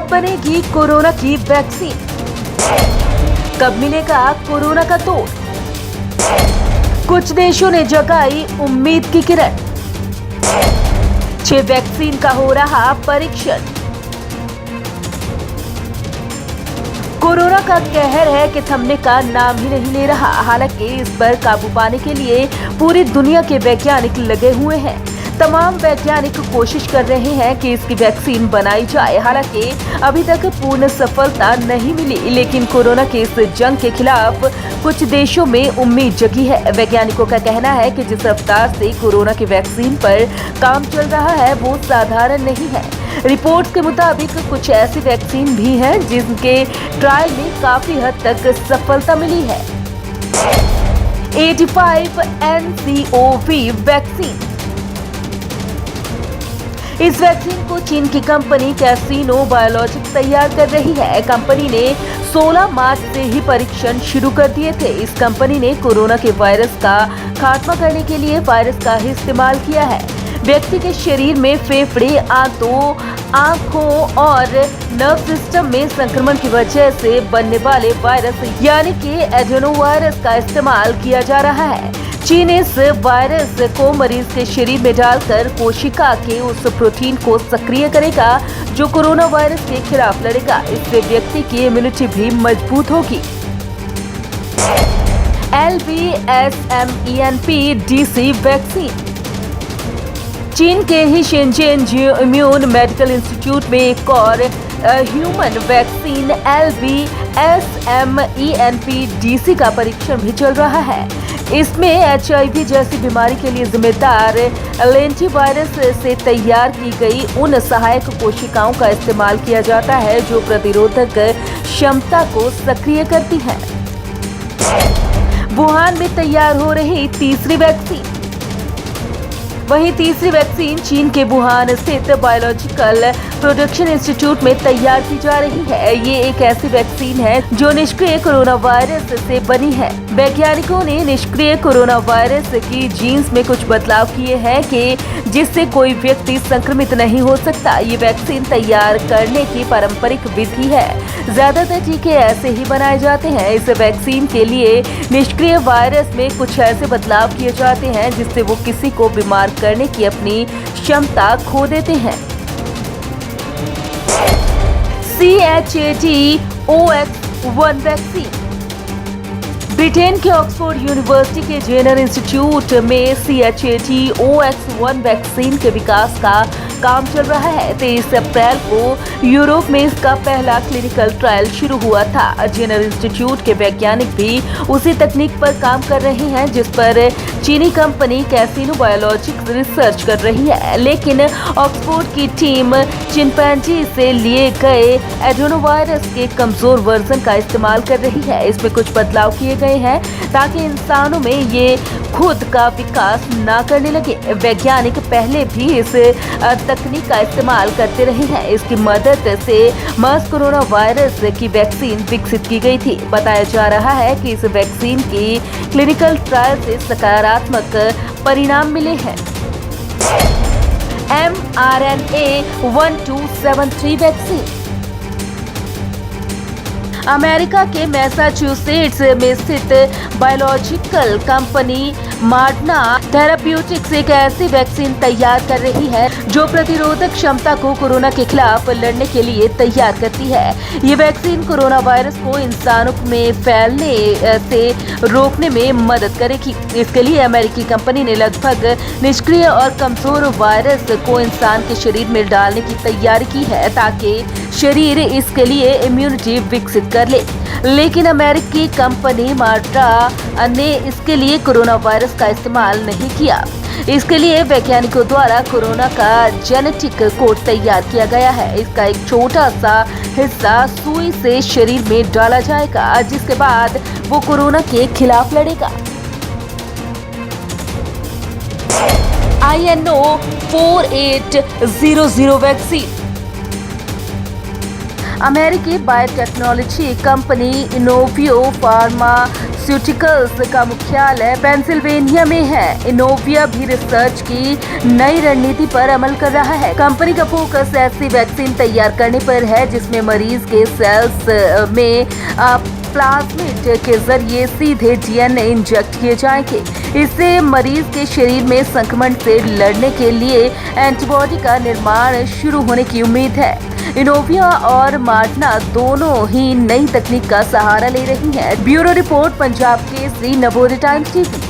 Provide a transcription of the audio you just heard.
कब बनेगी कोरोना की वैक्सीन? कब मिलेगा कोरोना का तोड़? कुछ देशों ने जगाई उम्मीद की किरण। 6 वैक्सीन का हो रहा परीक्षण। कोरोना का कहर है कि थमने का नाम ही नहीं ले रहा। हालांकि इस पर काबू पाने के लिए पूरी दुनिया के वैज्ञानिक लगे हुए हैं। तमाम वैज्ञानिक कोशिश कर रहे हैं कि इसकी वैक्सीन बनाई जाए। हालांकि अभी तक पूर्ण सफलता नहीं मिली, लेकिन कोरोना के इस जंग के खिलाफ कुछ देशों में उम्मीद जगी है। वैज्ञानिकों का कहना है कि जिस रफ्तार से कोरोना की वैक्सीन पर काम चल रहा है वो साधारण नहीं है। रिपोर्ट्स के मुताबिक कुछ ऐसी वैक्सीन भी हैं जिनके ट्रायल में काफी हद तक सफलता मिली है। 85 NCOV वैक्सीन। इस वैक्सीन को चीन की कंपनी कैसीनो बायोलॉजिक्स तैयार कर रही है। कंपनी ने 16 मार्च से ही परीक्षण शुरू कर दिए थे। इस कंपनी ने कोरोना के वायरस का खात्मा करने के लिए वायरस का ही इस्तेमाल किया है। व्यक्ति के शरीर में फेफड़े, आंखों और नर्व सिस्टम में संक्रमण की वजह से बनने वाले वायरस यानी कि एडेनोवायरस का इस्तेमाल किया जा रहा है। चीन इस वायरस को मरीज के शरीर में डालकर कोशिका के उस प्रोटीन को सक्रिय करेगा जो कोरोना वायरस के खिलाफ लड़ेगा। इससे व्यक्ति की इम्यूनिटी भी मजबूत होगी। LVSMENP-DC vaccine. चीन के ही शेंजेन जियो इम्यून मेडिकल इंस्टीट्यूट में एक और ह्यूमन वैक्सीन LVSMENP-DC का परीक्षण भी चल रहा है। इसमें HIV जैसी बीमारी के लिए जिम्मेदार लेंटिवायरस से तैयार की गई उन सहायक कोशिकाओं का इस्तेमाल किया जाता है जो प्रतिरोधक क्षमता को सक्रिय करती हैं। वुहान में तैयार हो रही तीसरी वैक्सीन। वहीं तीसरी वैक्सीन चीन के वुहान स्थित बायोलॉजिकल प्रोडक्शन इंस्टीट्यूट में तैयार की जा रही है। ये एक ऐसी वैक्सीन है जो निष्क्रिय कोरोना वायरस से बनी है। वैज्ञानिकों ने निष्क्रिय कोरोना वायरस की जीन्स में कुछ बदलाव किए हैं कि जिससे कोई व्यक्ति संक्रमित नहीं हो सकता। ये वैक्सीन तैयार करने की पारंपरिक विधि है। ज्यादातर टीके ऐसे ही बनाए जाते हैं। इस वैक्सीन के लिए निष्क्रिय वायरस में कुछ ऐसे बदलाव किए जाते हैं जिससे वो किसी को बीमार करने की अपनी क्षमता खो देते हैं। CHAdOx1 vaccine. ब्रिटेन के ऑक्सफोर्ड यूनिवर्सिटी के जेनर इंस्टीट्यूट में CHAdOx1 वैक्सीन के विकास का काम चल रहा है। 23 अप्रैल को यूरोप में इसका पहला क्लिनिकल ट्रायल शुरू हुआ था। जेनर इंस्टीट्यूट के वैज्ञानिक भी उसी तकनीक पर काम कर रहे हैं जिस पर चीनी कंपनी कैसीनो बायोलॉजिक्स रिसर्च कर रही है। लेकिन ऑक्सफोर्ड की टीम चिंपैंजी से लिए गए एडेनोवायरस के कमजोर वर्जन का इस्तेमाल कर रही है। इसमें कुछ बदलाव किए गए हैं ताकि इंसानों में ये खुद का विकास ना करने लगे। वैज्ञानिक पहले भी इस तकनीक का इस्तेमाल करते रहे हैं। इसकी मदद से मर्स कोरोना वायरस की वैक्सीन विकसित की गई थी। बताया जा रहा है कि इस वैक्सीन की क्लिनिकल ट्रायल से सकारात्मक परिणाम मिले हैं। mRNA-1273 vaccine. अमेरिका के मैसाचुसेट्स में स्थित बायोलॉजिकल कंपनी मॉडर्ना थेराप्यूटिक्स एक ऐसी वैक्सीन तैयार कर रही है जो प्रतिरोधक क्षमता को कोरोना के खिलाफ लड़ने के लिए तैयार करती है। ये वैक्सीन कोरोना वायरस को इंसानों में फैलने से रोकने में मदद करेगी। इसके लिए अमेरिकी कंपनी ने लगभग निष्क्रिय और कमजोर वायरस को इंसान के शरीर में डालने की तैयारी की है ताकि शरीर इसके लिए इम्यूनिटी विकसित कर ले। लेकिन अमेरिकी कंपनी मॉडर्ना ने इसके लिए कोरोना वायरस का इस्तेमाल नहीं किया। इसके लिए वैज्ञानिकों द्वारा कोरोना का जेनेटिक कोड तैयार किया गया है। इसका एक छोटा सा हिस्सा सुई से शरीर में डाला जाएगा जिसके बाद वो कोरोना के खिलाफ लड़ेगा। INO-4800 vaccine. अमेरिकी बायोटेक्नोलॉजी कंपनी इनोवियो फार्मास्यूटिकल्स का मुख्यालय पेंसिल्वेनिया में है। इनोविया भी रिसर्च की नई रणनीति पर अमल कर रहा है। कंपनी का फोकस ऐसी वैक्सीन तैयार करने पर है जिसमें मरीज के सेल्स में प्लाज्मिड के जरिए सीधे डीएनए इंजेक्ट किए जाएंगे। इससे मरीज के शरीर में संक्रमण से लड़ने के लिए एंटीबॉडी का निर्माण शुरू होने की उम्मीद है। इनोविया और मॉडर्ना दोनों ही नई तकनीक का सहारा ले रही हैं। Bureau report, Punjab Kesari, Navodaya times TV.